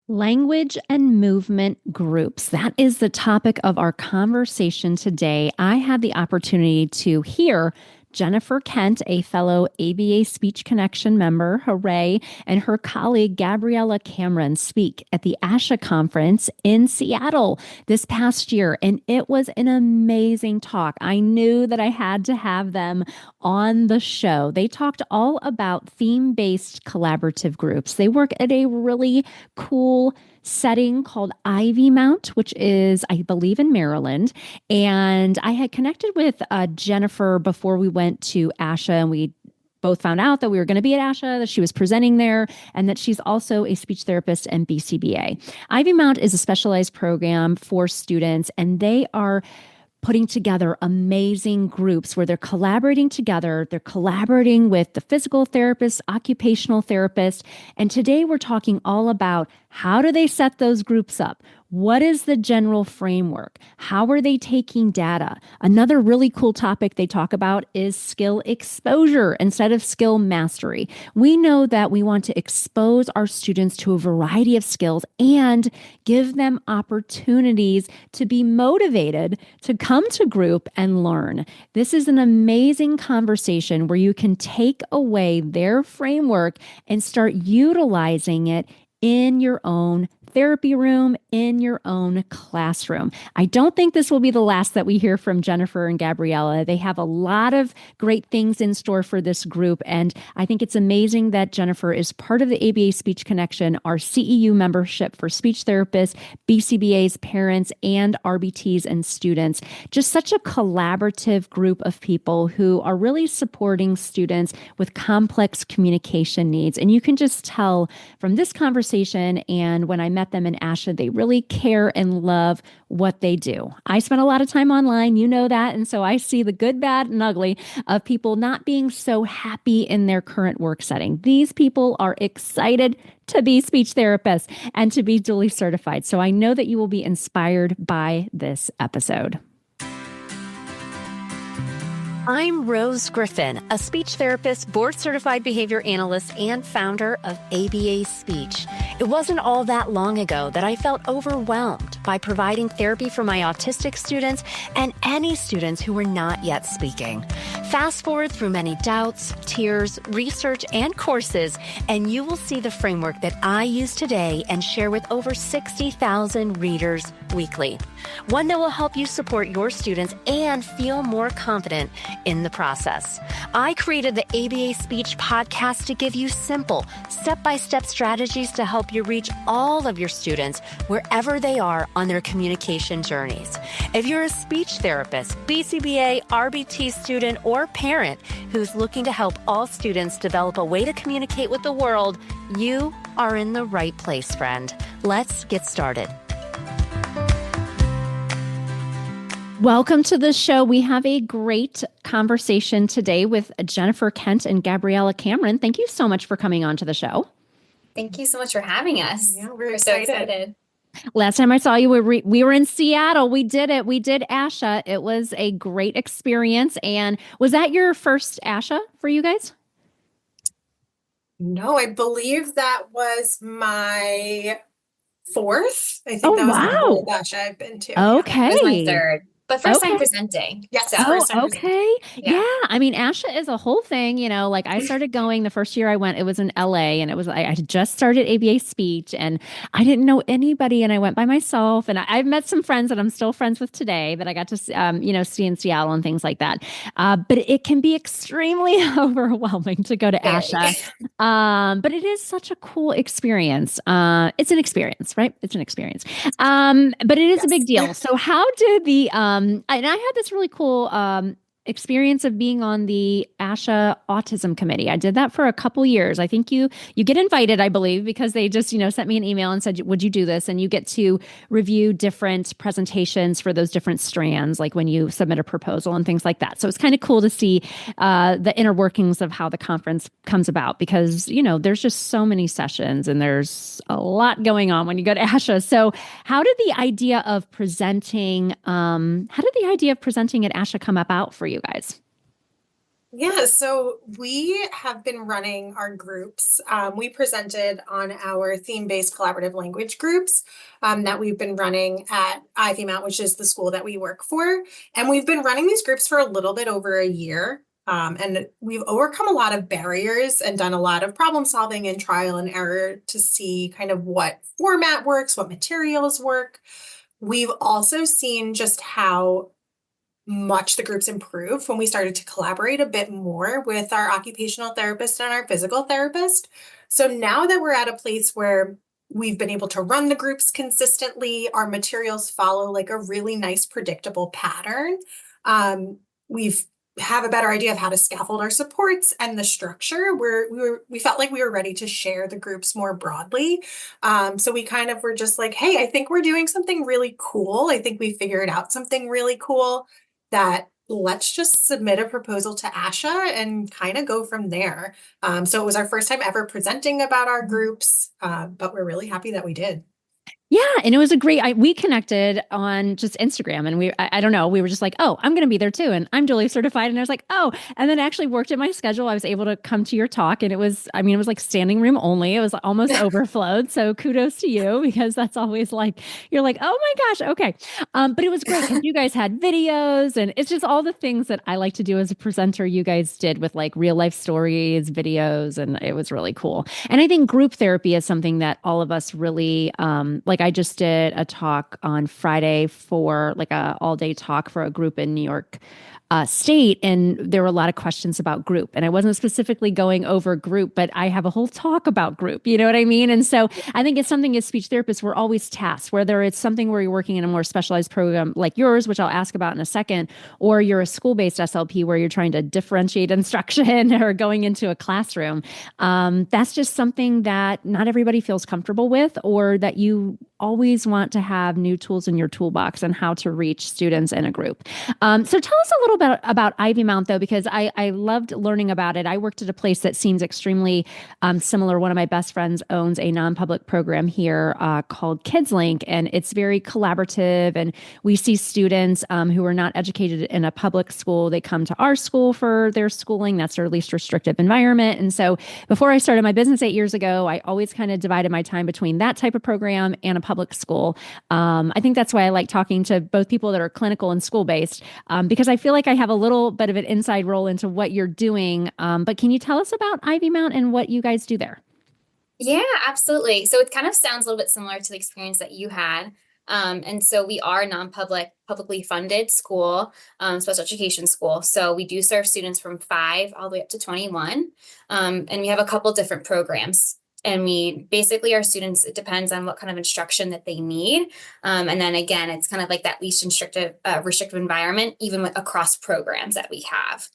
Language and movement groups. That is the topic of our conversation today. I had the opportunity to hear Jennifer Kent, a fellow ABA Speech Connection member, hooray, and her colleague Gabriella Cameron speak at the ASHA conference in Seattle this past year. And it was an amazing talk. I knew that I had to have them on the show. They talked all about theme-based collaborative groups. They work at a really cool setting called Ivymount, which is, I believe, in Maryland. And I had connected with Jennifer before we went to ASHA, and we both found out that we were going to be at ASHA, that she was presenting there, and that she's also a speech therapist and BCBA. Ivymount is a specialized program for students, and they are putting together amazing groups where they're collaborating together. They're collaborating with the physical therapist, occupational therapist. And today we're talking all about how do they set those groups up? What is the general framework? How are they taking data? Another really cool topic they talk about is skill exposure instead of skill mastery. We know that we want to expose our students to a variety of skills and give them opportunities to be motivated to come to group and learn. This is an amazing conversation where you can take away their framework and start utilizing it in your own therapy room, in your own classroom. I don't think this will be the last that we hear from Jennifer and Gabriella. They have a lot of great things in store for this group. And I think it's amazing that Jennifer is part of the ABA Speech Connection, our CEU membership for speech therapists, BCBAs, parents, and RBTs and students. Just such a collaborative group of people who are really supporting students with complex communication needs. And you can just tell from this conversation and when I met them in ASHA, they really care and love what they do. I spent a lot of time online, you know that, and so I see the good, bad, and ugly of people not being so happy in their current work setting. These people are excited to be speech therapists and to be duly certified. So I know that you will be inspired by this episode. I'm Rose Griffin, a speech therapist, board-certified behavior analyst, and founder of ABA Speech. It wasn't all that long ago that I felt overwhelmed by providing therapy for my autistic students and any students who were not yet speaking. Fast forward through many doubts, tears, research, and courses, and you will see the framework that I use today and share with over 60,000 readers weekly. One that will help you support your students and feel more confident in the process. I created the ABA Speech podcast to give you simple, step-by-step strategies to help you reach all of your students wherever they are on their communication journeys. If you're a speech therapist, BCBA, RBT student, or parent who's looking to help all students develop a way to communicate with the world, you are in the right place, friend. Let's get started. Welcome to the show. We have a great conversation today with Jennifer Kent and Gabriella Cameron. Thank you so much for coming on to the show. Thank you so much for having us. Yeah, we're so excited. Last time I saw you, we were in Seattle. We did it. We did ASHA. It was a great experience. And was that your first ASHA for you guys? No, I believe that was my fourth. I think Oh, that was wow. the whole batch I've been to. Okay. It was my third, but first time Okay. presenting. Yes. So, First time Okay. Yeah. Yeah. I mean, ASHA is a whole thing, like I started going the first year I went, it was in LA and I had just started ABA speech and I didn't know anybody and I went by myself and I've met some friends that I'm still friends with today that I got to, see in Seattle and things like that. But it can be extremely overwhelming to go to Very. ASHA. But it is such a cool experience. It's an experience, right? It's an experience. But it is a big deal. So how did and I had this really cool experience of being on the ASHA autism committee. I did that for a couple years. I think you get invited, I believe, because they just, sent me an email and said, would you do this? And you get to review different presentations for those different strands, like when you submit a proposal and things like that. So it's kind of cool to see the inner workings of how the conference comes about because, there's just so many sessions and there's a lot going on when you go to ASHA. So how did the idea of presenting at ASHA come about for you guys? Yeah, so we have been running our groups. We presented on our theme-based collaborative language groups that we've been running at Ivymount, which is the school that we work for. And we've been running these groups for a little bit over a year. And we've overcome a lot of barriers and done a lot of problem solving and trial and error to see kind of what format works, what materials work. We've also seen just how much the groups improved when we started to collaborate a bit more with our occupational therapist and our physical therapist. So now that we're at a place where we've been able to run the groups consistently, our materials follow like a really nice, predictable pattern. We've have a better idea of how to scaffold our supports and the structure. We felt like we were ready to share the groups more broadly. So we kind of were just like, hey, I think we're doing something really cool. I think we figured out something really cool that let's just submit a proposal to ASHA and kind of go from there. So it was our first time ever presenting about our groups, but we're really happy that we did. Yeah, and it was a we connected on just Instagram and I don't know, we were just like, oh, I'm going to be there too. And I'm dually certified. And I was like, oh, and then actually worked in my schedule. I was able to come to your talk and it was like standing room only. It was almost overflowed. So kudos to you because that's always like, you're like, oh my gosh. Okay. But it was great because you guys had videos and it's just all the things that I like to do as a presenter. You guys did with like real life stories, videos, and it was really cool. And I think group therapy is something that all of us really, like I just did a talk on Friday for like a all day talk for a group in New York State. And there were a lot of questions about group. And I wasn't specifically going over group, but I have a whole talk about group. You know what I mean? And so I think it's something as speech therapists, we're always tasked, whether it's something where you're working in a more specialized program like yours, which I'll ask about in a second, or you're a school based SLP where you're trying to differentiate instruction or going into a classroom. That's just something that not everybody feels comfortable with, or that you always want to have new tools in your toolbox and how to reach students in a group. So tell us a little bit about Ivymount, though, because I loved learning about it. I worked at a place that seems extremely similar. One of my best friends owns a non-public program here called KidsLink, and it's very collaborative. And we see students who are not educated in a public school. They come to our school for their schooling. That's their least restrictive environment. And so before I started my business 8 years ago, I always kind of divided my time between that type of program and a public school. I think that's why I like talking to both people that are clinical and school based, because I feel like I have a little bit of an inside role into what you're doing. But can you tell us about Ivymount and what you guys do there? Yeah, absolutely. So it kind of sounds a little bit similar to the experience that you had. And so we are a non-public, publicly funded school, special education school. So we do serve students from 5 all the way up to 21. And we have a couple different programs. And we basically, our students, it depends on what kind of instruction that they need. And then again, it's kind of like that least restrictive environment, even across programs that we have.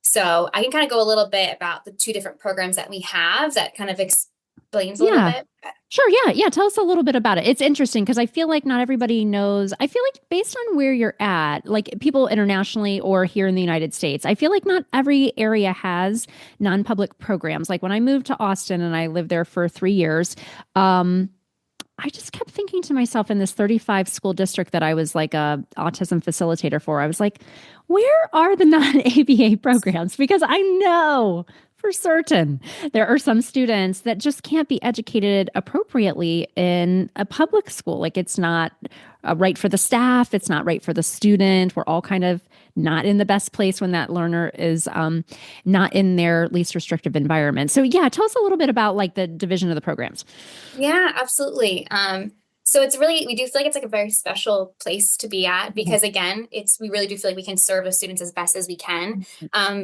So I can kind of go a little bit about the 2 different programs that we have that kind of explains a little Yeah. bit. Sure. Yeah. Yeah. Tell us a little bit about it. It's interesting because I feel like not everybody knows. I feel like based on where you're at, like people internationally or here in the United States, I feel like not every area has non-public programs. Like when I moved to Austin and I lived there for 3 years, I just kept thinking to myself in this 35 school district that I was like a autism facilitator for, I was like, where are the non-ABA programs? Because I know for certain there are some students that just can't be educated appropriately in a public school. Like it's not right for the staff. It's not right for the student. We're all kind of not in the best place when that learner is not in their least restrictive environment. So yeah, tell us a little bit about like the division of the programs. Yeah, absolutely. So it's really, we do feel like it's like a very special place to be at because again, we really do feel like we can serve the students as best as we can,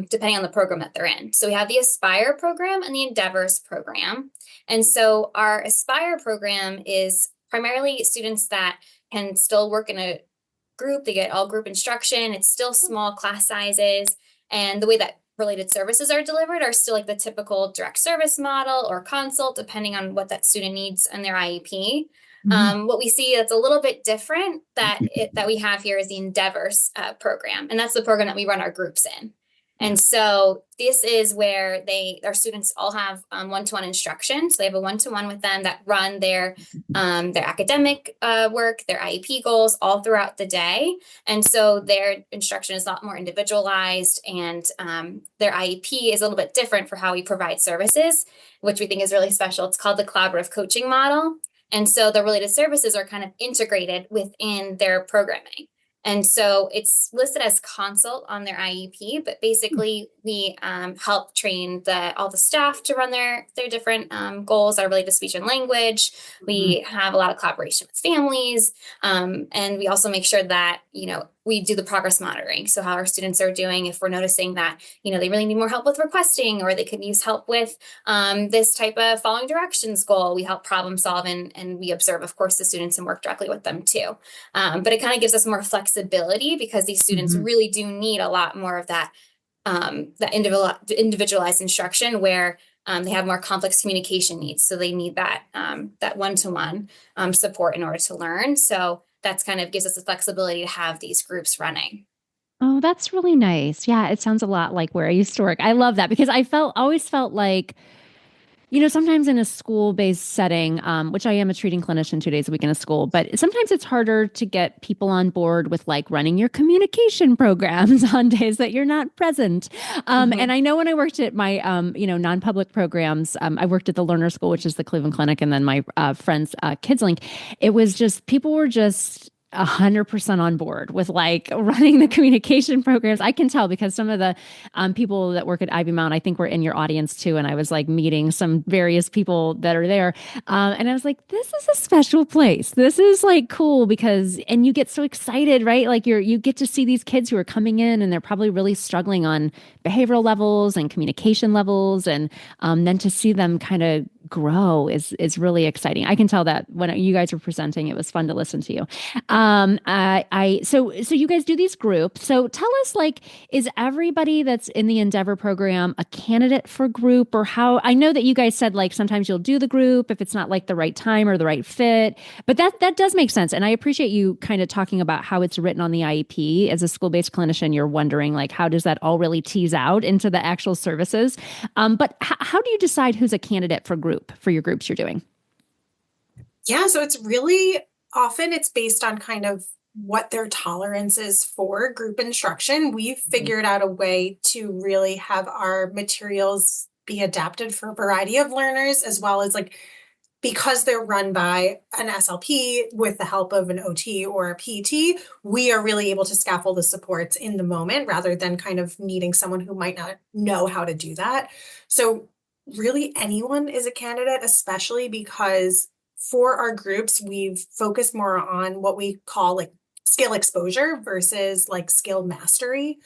depending on the program that they're in. So we have the Aspire program and the Endeavors program. And so our Aspire program is primarily students that can still work in a group. They get all group instruction. It's still small class sizes. And the way that related services are delivered are still like the typical direct service model or consult, depending on what that student needs in their IEP. What we see that's a little bit different that we have here is the Endeavors program, and that's the program that we run our groups in. And so this is where our students all have one-to-one instruction. So they have a one-to-one with them that run their academic work, their IEP goals all throughout the day. And so their instruction is a lot more individualized, and their IEP is a little bit different for how we provide services, which we think is really special. It's called the collaborative coaching model. And so the related services are kind of integrated within their programming. And so it's listed as consult on their IEP, but basically we help train all the staff to run their different goals that are related to speech and language. We have a lot of collaboration with families, and we also make sure that, we do the progress monitoring. So how our students are doing, if we're noticing that, they really need more help with requesting, or they could use help with this type of following directions goal, we help problem solve, and we observe, of course, the students and work directly with them too. But it kind of gives us more flexibility, because these students really do need a lot more of that individualized instruction, where they have more complex communication needs. So they need that one-to-one support in order to learn. So that's kind of gives us the flexibility to have these groups running. Oh, that's really nice. Yeah, it sounds a lot like where I used to work. I love that, because I always felt like, sometimes in a school-based setting, which I am a treating clinician 2 days a week in a school, but sometimes it's harder to get people on board with like running your communication programs on days that you're not present. And I know when I worked at my, non-public programs, I worked at the Learner School, which is the Cleveland Clinic, and then my friend's Kids Link. It was just, people were just 100% on board with like running the communication programs. I can tell, because some of the people that work at Ivymount, I think, were in your audience too. And I was like meeting some various people that are there. And I was like, this is a special place. This is like cool, because, and you get so excited, right? Like you get to see these kids who are coming in and they're probably really struggling on behavioral levels and communication levels. And then to see them kind of grow is really exciting. I can tell that when you guys were presenting, it was fun to listen to you. So you guys do these groups. So tell us, like, is everybody that's in the Endeavour program a candidate for group, or how? I know that you guys said like sometimes you'll do the group if it's not like the right time or the right fit, but that does make sense. And I appreciate you kind of talking about how it's written on the IEP. As a school-based clinician, you're wondering like, how does that all really tease out into the actual services? But how do you decide who's a candidate for group, for your groups you're doing? Yeah, so it's really often it's based on kind of what their tolerance is for group instruction. We've figured out a way to really have our materials be adapted for a variety of learners, as well as like, because they're run by an SLP with the help of an OT or a PT, we are really able to scaffold the supports in the moment, rather than kind of needing someone who might not know how to do that. So really anyone is a candidate, especially because for our groups, we've focused more on what we call like skill exposure versus like skill mastery.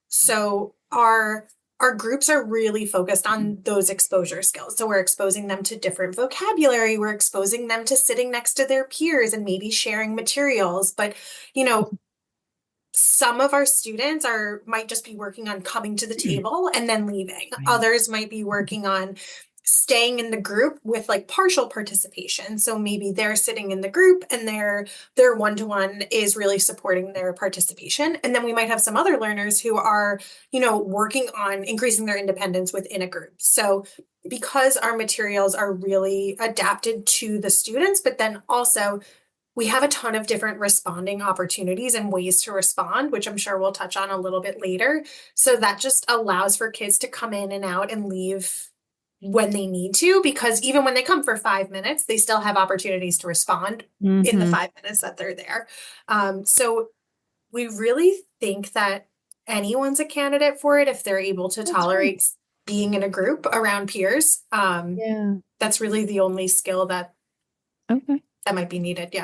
So our groups are really focused on those exposure skills. So we're exposing them to different vocabulary. We're exposing them to sitting next to their peers and maybe sharing materials. But, some of our students might just be working on coming to the table and then leaving. Right. Others might be working on staying in the group with like partial participation. So maybe they're sitting in the group and their one-to-one is really supporting their participation. And then we might have some other learners who are, working on increasing their independence within a group. So because our materials are really adapted to the students, but then also we have a ton of different responding opportunities and ways to respond, which I'm sure we'll touch on a little bit later. So that just allows for kids to come in and out and leave when they need to, because even when they come for 5 minutes, they still have opportunities to respond in the 5 minutes that they're there. So we really think that anyone's a candidate for it if they're able to tolerate being in a group around peers. That's really the only skill that might be needed.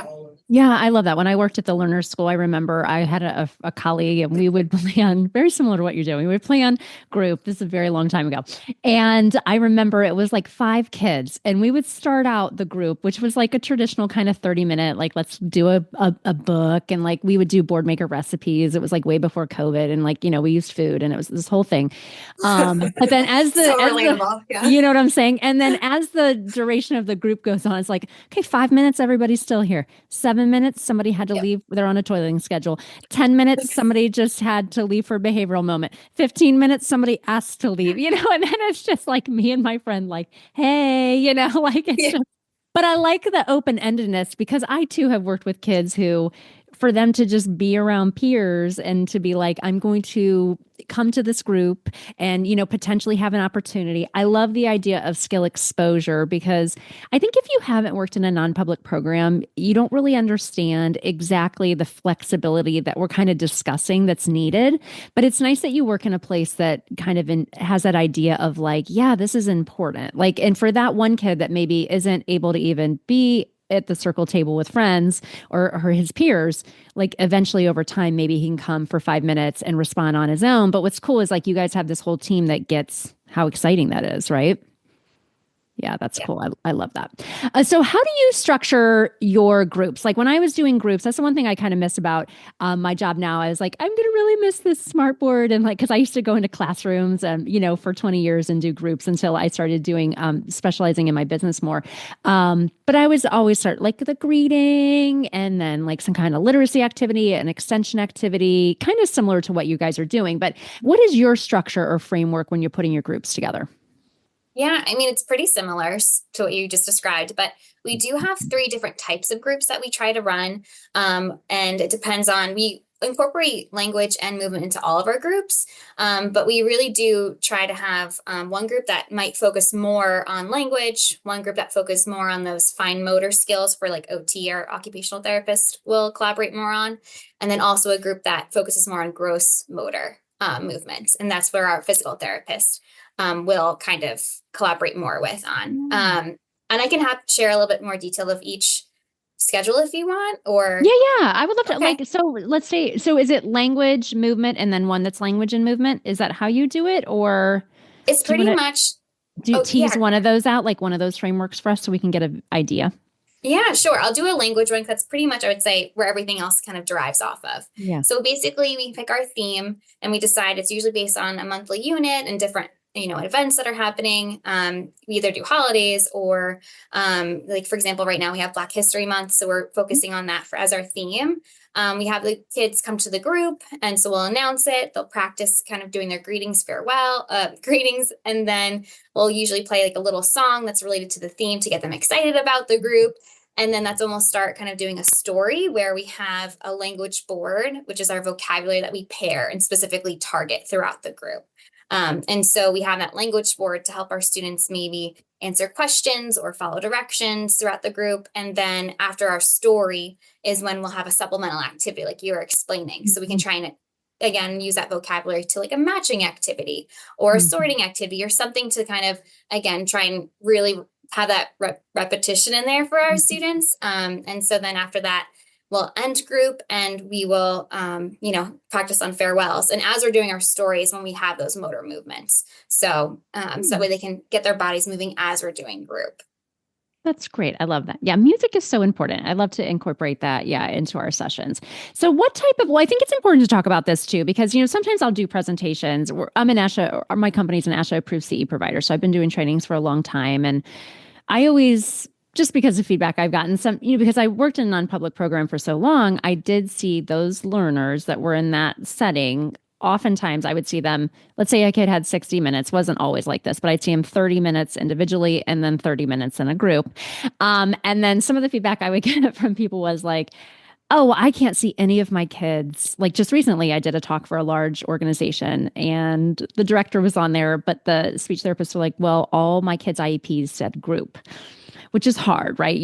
Yeah, I love that. When I worked at the Learner School, I remember I had a colleague, and we would plan, very similar to what you're doing. We would plan group. This is a very long time ago. And I remember it was like 5 kids, and we would start out the group, which was like a traditional kind of 30-minute, like, let's do a book. And like, we would do board maker recipes. It was like way before COVID. And like, we used food, and it was this whole thing. But then you know what I'm saying? And then as the duration of the group goes on, it's like, okay, 5 minutes everybody still here? 7 minutes, somebody had to Yep. leave. They're on a toileting schedule. 10 minutes, somebody just had to leave for a behavioral moment. 15 minutes, somebody asked to leave, and then it's just like me and my friend, like, hey, like it's Yeah. just, but I like the open-endedness because I too have worked with kids who, for them to just be around peers and to be like, I'm going to come to this group and, potentially have an opportunity. I love the idea of skill exposure because I think if you haven't worked in a non-public program, you don't really understand exactly the flexibility that we're kind of discussing that's needed. But it's nice that you work in a place that kind of has that idea of like, yeah, this is important. Like, and for that one kid that maybe isn't able to even be at the circle table with friends or his peers, like eventually over time, maybe he can come for 5 minutes and respond on his own. But what's cool is like you guys have this whole team that gets how exciting that is, right? Yeah, that's cool. I love that. So how do you structure your groups? Like when I was doing groups, that's the one thing I kind of miss about my job now. I was like, I'm going to really miss this smart board. And like, because I used to go into classrooms, for 20 years and do groups until I started doing specializing in my business more. But I was always start like the greeting and then like some kind of literacy activity, an extension activity, kind of similar to what you guys are doing. But what is your structure or framework when you're putting your groups together? Yeah, I mean, it's pretty similar to what you just described, but we do have three different types of groups that we try to run. And it depends on, we incorporate language and movement into all of our groups. But we really do try to have one group that might focus more on language, one group that focus more on those fine motor skills for like OT or occupational therapist will collaborate more on. And then also a group that focuses more on gross motor movements. And that's where our physical therapist will kind of collaborate more with on. And I can share a little bit more detail of each schedule if you want, or Yeah. I would love to okay. like, so let's say, so is it language, movement, and then one that's language and movement? Is that how you do it? Or It's do you pretty want much, to oh tease yeah. one of those out, like one of those frameworks for us so we can get an idea? Yeah, sure. I'll do a language one. That's pretty much, I would say, where everything else kind of derives off of. Yeah. So basically, we pick our theme and we decide it's usually based on a monthly unit and different, events that are happening. We either do holidays or, like, for example, right now we have Black History Month. So we're focusing on that as our theme. We have the kids come to the group, and so we'll announce it. They'll practice kind of doing their greetings, and then we'll usually play like a little song that's related to the theme to get them excited about the group. And then that's when we'll start kind of doing a story where we have a language board, which is our vocabulary that we pair and specifically target throughout the group. And so we have that language board to help our students maybe answer questions or follow directions throughout the group. And then after our story is when we'll have a supplemental activity like you were explaining. So we can try and again use that vocabulary to like a matching activity or a sorting activity or something to kind of, again, try and really have that repetition in there for our students. And so then after that, we'll end group and we will, practice on farewells. And as we're doing our stories, when we have those motor movements, so that way they can get their bodies moving as we're doing group. That's great. I love that. Yeah, music is so important. I love to incorporate that, into our sessions. So what type of, well, I think it's important to talk about this too, because, sometimes I'll do presentations. I'm an ASHA, or my company's an ASHA approved CE provider. So I've been doing trainings for a long time. And I always, just because of feedback I've gotten because I worked in a non-public program for so long, I did see those learners that were in that setting. Oftentimes I would see them, let's say a kid had 60 minutes, wasn't always like this, but I'd see him 30 minutes individually and then 30 minutes in a group. And then some of the feedback I would get from people was like, oh, I can't see any of my kids. Like just recently, I did a talk for a large organization and the director was on there, but the speech therapists were like, well, all my kids' IEPs said group, which is hard, right?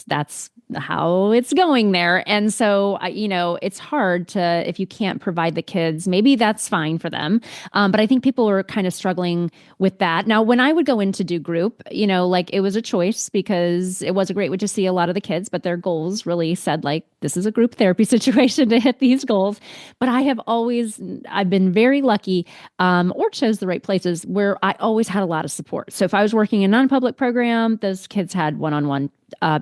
That's how it's going there. And so, it's hard to, if you can't provide the kids, maybe that's fine for them. But I think people are kind of struggling with that. Now, when I would go in to do group, like it was a choice because it was a great way to see a lot of the kids, but their goals really said like, this is a group therapy situation to hit these goals. But I've been very lucky, or chose the right places where I always had a lot of support. So if I was working in a non-public program, those kids had one-on-one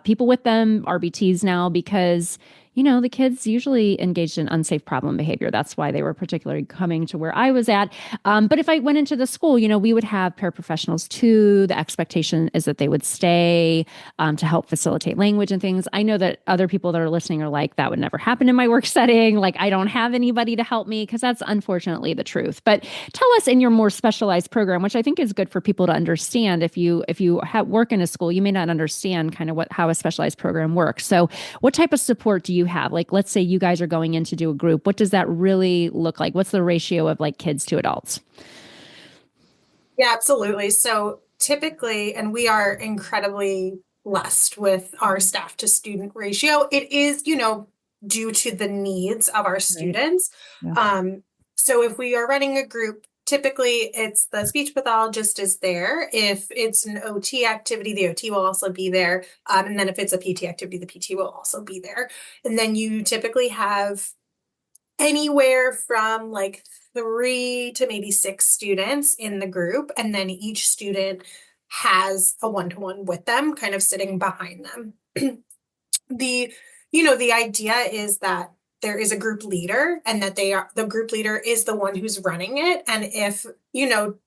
people with them, RBTs now, because, the kids usually engaged in unsafe problem behavior. That's why they were particularly coming to where I was at. But if I went into the school, we would have paraprofessionals too. The expectation is that they would stay to help facilitate language and things. I know that other people that are listening are like, that would never happen in my work setting. Like, I don't have anybody to help me, because that's unfortunately the truth. But tell us, in your more specialized program, which I think is good for people to understand. If you work in a school, you may not understand kind of how a specialized program works. So what type of support do you have? Like, let's say you guys are going in to do a group. What does that really look like? What's the ratio of like kids to adults? Yeah, absolutely. So typically, and we are incredibly blessed with our staff to student ratio. It is, due to the needs of our students. Yeah. So if we are running a group, typically it's the speech pathologist is there. If it's an OT activity, the OT will also be there. And then if it's a PT activity, the PT will also be there. And then you typically have anywhere from like 3 to maybe 6 students in the group, and then each student has a one-to-one with them, kind of sitting behind them. The idea is that there is a group leader, and that the group leader is the one who's running it. And if,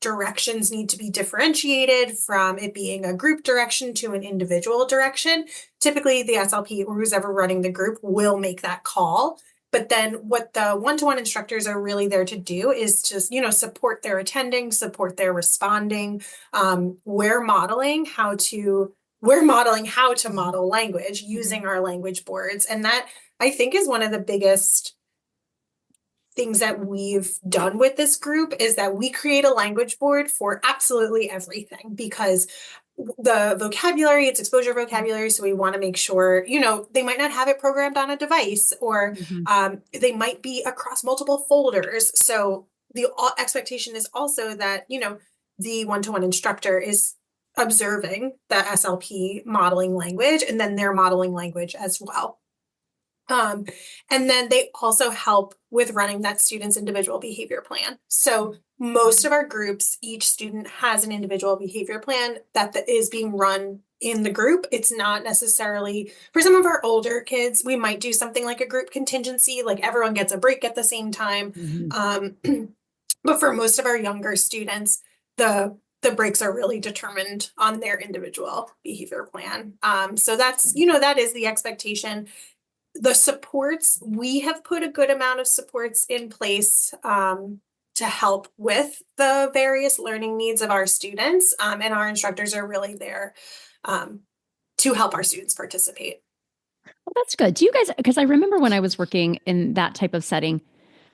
directions need to be differentiated from it being a group direction to an individual direction, typically the SLP or who's ever running the group will make that call. But then what the one-to-one instructors are really there to do is just, support their attending, support their responding. We're modeling how to model language using our language boards. And that, I think, is one of the biggest things that we've done with this group, is that we create a language board for absolutely everything, because the vocabulary, it's exposure vocabulary. So we want to make sure, they might not have it programmed on a device, or they might be across multiple folders. So the expectation is also that, the one-to-one instructor is observing the SLP modeling language, and then they're modeling language as well. And then they also help with running that student's individual behavior plan. So most of our groups, each student has an individual behavior plan that is being run in the group. It's not necessarily, for some of our older kids, we might do something like a group contingency, like everyone gets a break at the same time. But for most of our younger students, the breaks are really determined on their individual behavior plan. So that's, that is the expectation. The supports, we have put a good amount of supports in place to help with the various learning needs of our students. And our instructors are really there to help our students participate. Well, that's good. Do you guys, because I remember when I was working in that type of setting,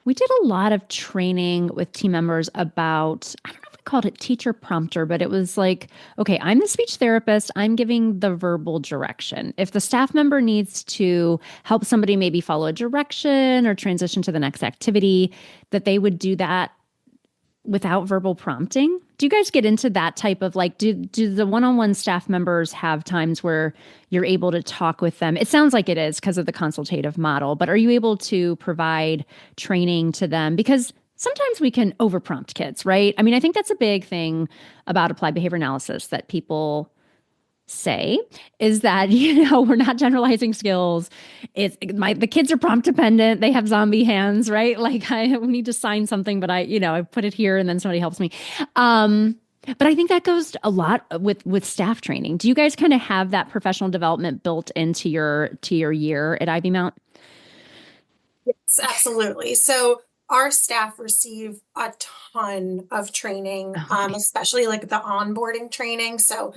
we did a lot of training with team members about, I don't know if we called it teacher prompter, but it was like, okay, I'm the speech therapist. I'm giving the verbal direction. If the staff member needs to help somebody maybe follow a direction or transition to the next activity, that they would do that without verbal prompting. Do you guys get into that type of like, do the one-on-one staff members have times where you're able to talk with them? It sounds like it is because of the consultative model, but are you able to provide training to them? Because sometimes we can overprompt kids, right? I mean, I think that's a big thing about applied behavior analysis that people say, is that, we're not generalizing skills. The kids are prompt dependent. They have zombie hands, right? Like we need to sign something, but I put it here and then somebody helps me. But I think that goes a lot with staff training. Do you guys kind of have that professional development built into your year at Ivymount? Yes, absolutely. So our staff receive a ton of training, especially like the onboarding training. So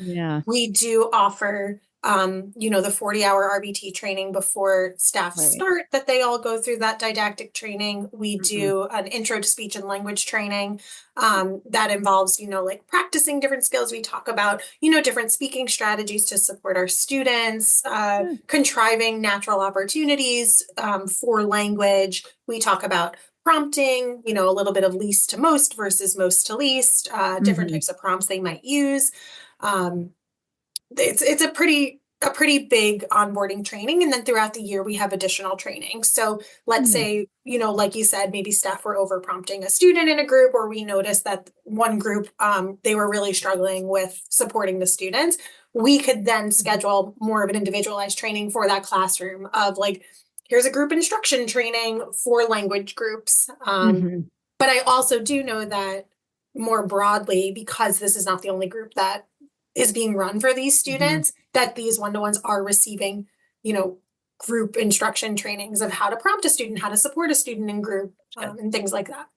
we do offer, the 40-hour RBT training before staff start, that they all go through that didactic training. We do an intro to speech and language training that involves, like practicing different skills. We talk about, different speaking strategies to support our students, contriving natural opportunities for language. We talk about prompting, a little bit of least to most versus most to least, different types of prompts they might use. It's a pretty big onboarding training. And then throughout the year, we have additional training. So let's say, like you said, maybe staff were over prompting a student in a group, or we noticed that one group, they were really struggling with supporting the students. We could then schedule more of an individualized training for that classroom of like, here's a group instruction training for language groups. Mhm. But I also do know that more broadly, because this is not the only group that is being run for these Mhm. students, that these one-to-ones are receiving, group instruction trainings of how to prompt a student, how to support a student in group, Good. and things like that.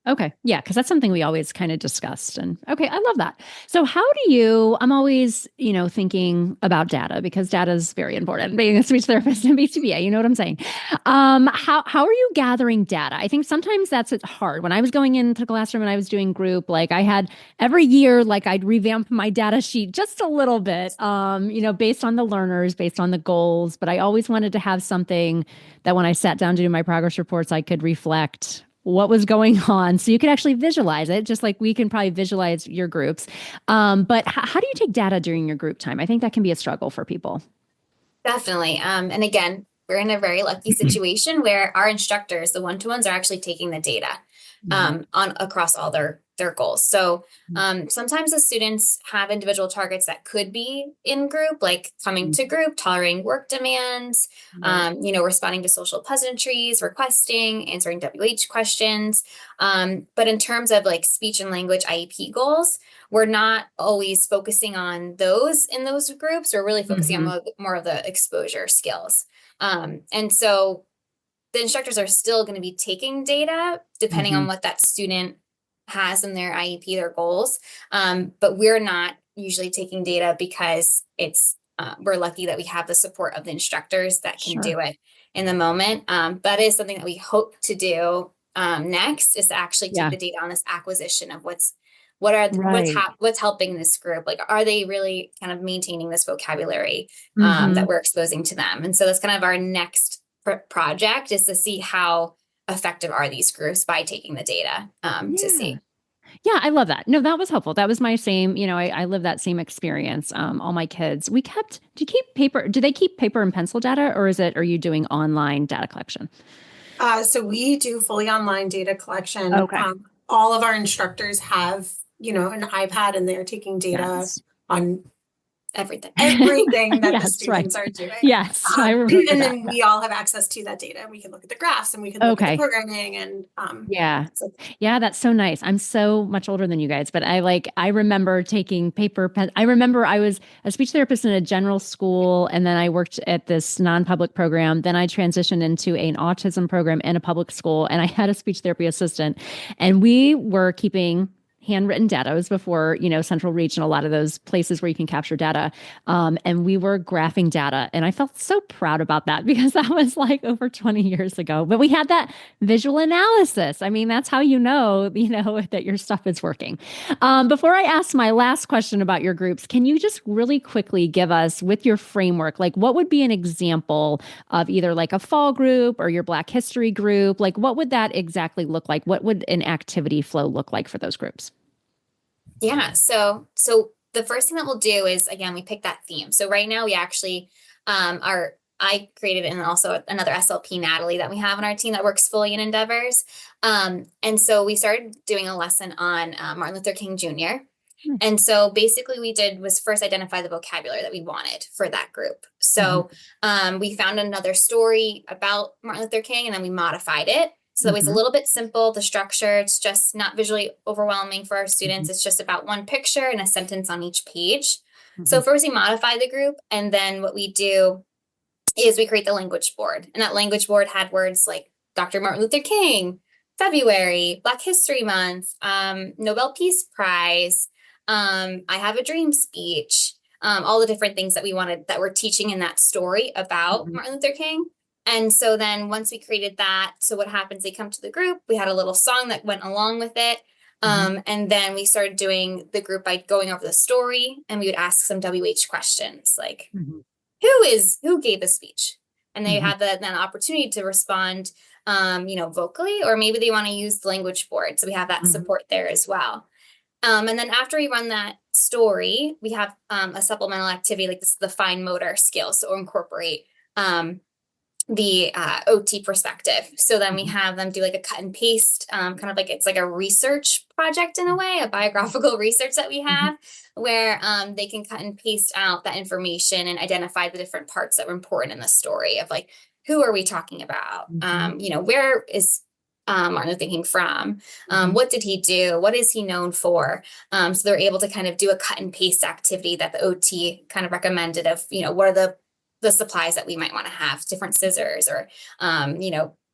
Okay. Yeah. Cause that's something we always kind of discussed. And okay. I love that. So how do you, I'm always, thinking about data because data is very important being a speech therapist and BCBA, you know what I'm saying? How are you gathering data? I think sometimes that's hard. When I was going into the classroom and I was doing group, like I had every year, like I'd revamp my data sheet just a little bit, based on the learners, based on the goals, but I always wanted to have something that when I sat down to do my progress reports, I could reflect what was going on so you could actually visualize it just like we can probably visualize your groups, but how do you take data during your group time? I think that can be a struggle for people. Definitely. And again, we're in a very lucky situation where our instructors, the one-to-ones, are actually taking the data Mhm. on across all their goals. So sometimes the students have individual targets that could be in group, like coming Mhm. to group, tolerating work demands, Right. responding to social pleasantries, requesting, answering WH questions. But in terms of like speech and language IEP goals, we're not always focusing on those in those groups. We're really focusing on Mhm. more of the exposure skills. And so the instructors are still going to be taking data depending on Mhm. what that student has in their IEP, their goals. But we're not usually taking data because we're lucky that we have the support of the instructors that can Sure. do it in the moment. That is something that we hope to do next, is to actually take Yeah. the data on this acquisition of Right. what's helping this group. Like, are they really kind of maintaining this vocabulary that Mhm. we're exposing to them? And so that's kind of our next project, is to see how effective are these groups by taking the data to Yeah. see. Yeah, I love that. No, that was helpful. That was my same, I lived that same experience. All my kids, do they keep paper and pencil data or are you doing online data collection? So we do fully online data collection. Okay. All of our instructors have, an iPad, and they're taking data Yes. on Everything. everything that the Yes, right. students are doing. Yes, I remember And that. then we all have access to that data. We can look at the graphs and we can look at the Okay. programming and Yeah. so Yeah, that's so nice. I'm so much older than you guys, but I remember taking paper pen. I remember I was a speech therapist in a general school and then I worked at this non-public program. Then I transitioned into an autism program in a public school and I had a speech therapy assistant and we were keeping handwritten data. It was before, Central Reach and a lot of those places where you can capture data. And we were graphing data. And I felt so proud about that because that was like over 20 years ago. But we had that visual analysis. I mean, that's how that your stuff is working. Before I ask my last question about your groups, can you just really quickly give us with your framework, like what would be an example of either like a fall group or your Black History group? Like what would that exactly look like? What would an activity flow look like for those groups? Yeah. So the first thing that we'll do is, again, we pick that theme. So right now we actually I created, and also another SLP, Natalie, that we have on our team that works fully in Endeavors. And so we started doing a lesson on Martin Luther King Jr. Nice. And so basically we did was first identify the vocabulary that we wanted for that group. So Hmm. we found another story about Martin Luther King and then we modified it. So that was a Hmm. little bit simple. The structure, it's just not visually overwhelming for our Hmm. students. It's just about one picture and a sentence on each page. Hmm. So first we modify the group, and then what we do is we create the language board. And that language board had words like Dr. Martin Luther King, February, Black History Month, Nobel Peace Prize, I Have a Dream speech, all the different things that we wanted that we're teaching in that story about Hmm. Martin Luther King. And so then once we created that, so what happens, they come to the group, we had a little song that went along with it. Hmm. And then we started doing the group by going over the story, and we would ask some WH questions like, Hmm. who gave the speech? And they Hmm. have that then opportunity to respond, vocally, or maybe they want to use the language board. So we have that Hmm. support there as well. And then after we run that story, we have a supplemental activity like this, the fine motor skills. So incorporate the OT perspective. So then we Hmm. have them do like a cut and paste, kind of like it's like a research project in a way, a biographical research that we Hmm. have, where they can cut and paste out that information and identify the different parts that were important in the story of like who are we talking about? Where is Martin Luther King from? What did he do? What is he known for? So they're able to kind of do a cut and paste activity that the OT kind of recommended of, what are the supplies that we might want to have, different scissors, or,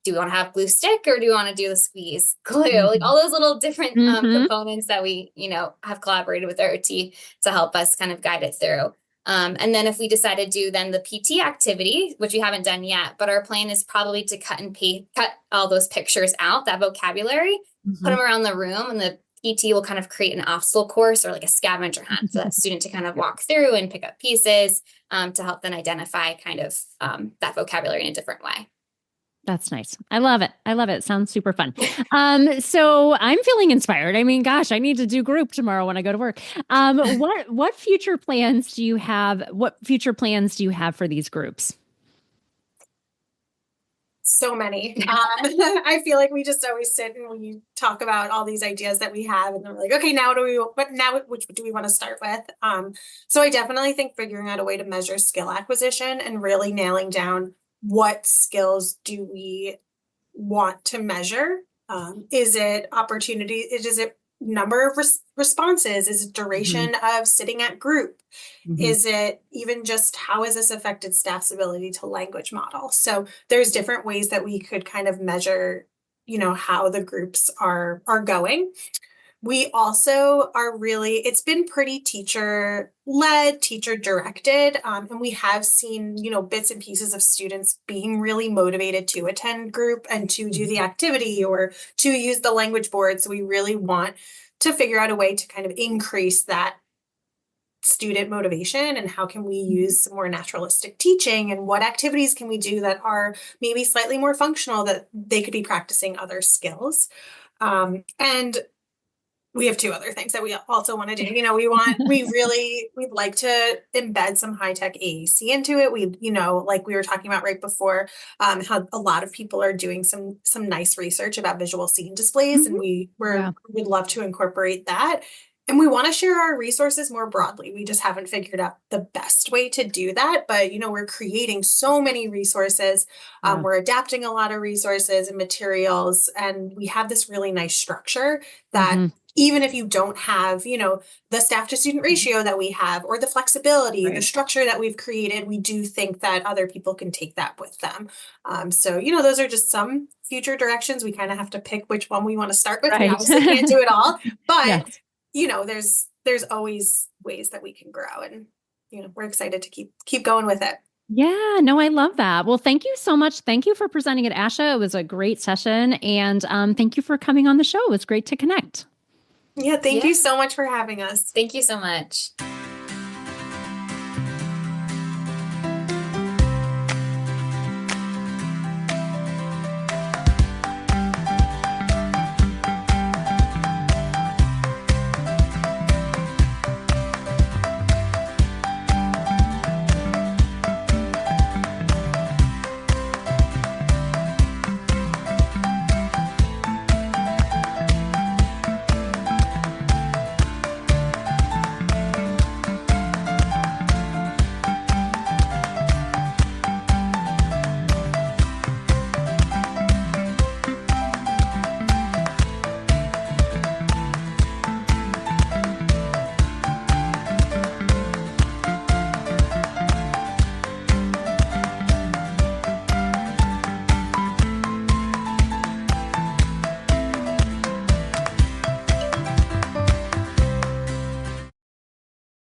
do we want to have glue stick, or do we want to do the squeeze glue? Like all those little different components that we, have collaborated with our OT to help us kind of guide it through. And then if we decide to do then the PT activity, which we haven't done yet, but our plan is probably to cut all those pictures out, that vocabulary, put them around the room, and the PT will kind of create an obstacle course or like a scavenger hunt for that student to kind of walk through and pick up pieces to help them identify kind of that vocabulary in a different way. That's nice. I love it. Sounds super fun. So I'm feeling inspired. I mean, gosh, I need to do group tomorrow when I go to work. What future plans do you have? What future plans do you have for these groups? So many. I feel like we just always sit and we talk about all these ideas that we have, and then we're like, okay, which do we want to start with? So I definitely think figuring out a way to measure skill acquisition and really nailing down what skills do we want to measure? Is it opportunity? Is it number of responses? Is it duration of sitting at group? Is it even just how has this affected staff's ability to language model? So there's different ways that we could kind of measure, how the groups are going. We also are it's been pretty teacher-led, teacher-directed, and we have seen, bits and pieces of students being really motivated to attend group and to do the activity or to use the language board. So we really want to figure out a way to kind of increase that student motivation, and how can we use some more naturalistic teaching, and what activities can we do that are maybe slightly more functional, that they could be practicing other skills. And we have two other things that we also want to do. We'd like to embed some high tech AAC into it. Like we were talking about right before, how a lot of people are doing some nice research about visual scene displays, and we'd love to incorporate that. And we want to share our resources more broadly. We just haven't figured out the best way to do that. But, we're creating so many resources. We're adapting a lot of resources and materials. And we have this really nice structure that even if you don't have, the staff to student ratio that we have, or the flexibility, the structure that we've created, we do think that other people can take that with them. So, those are just some future directions. We kind of have to pick which one we want to start with. We obviously can't do it all, but there's always ways that we can grow, and, we're excited to keep going with it. Yeah, no, I love that. Well, thank you so much. Thank you for presenting at ASHA. It was a great session, and thank you for coming on the show. It was great to connect. Yeah, thank you so much for having us. Thank you so much.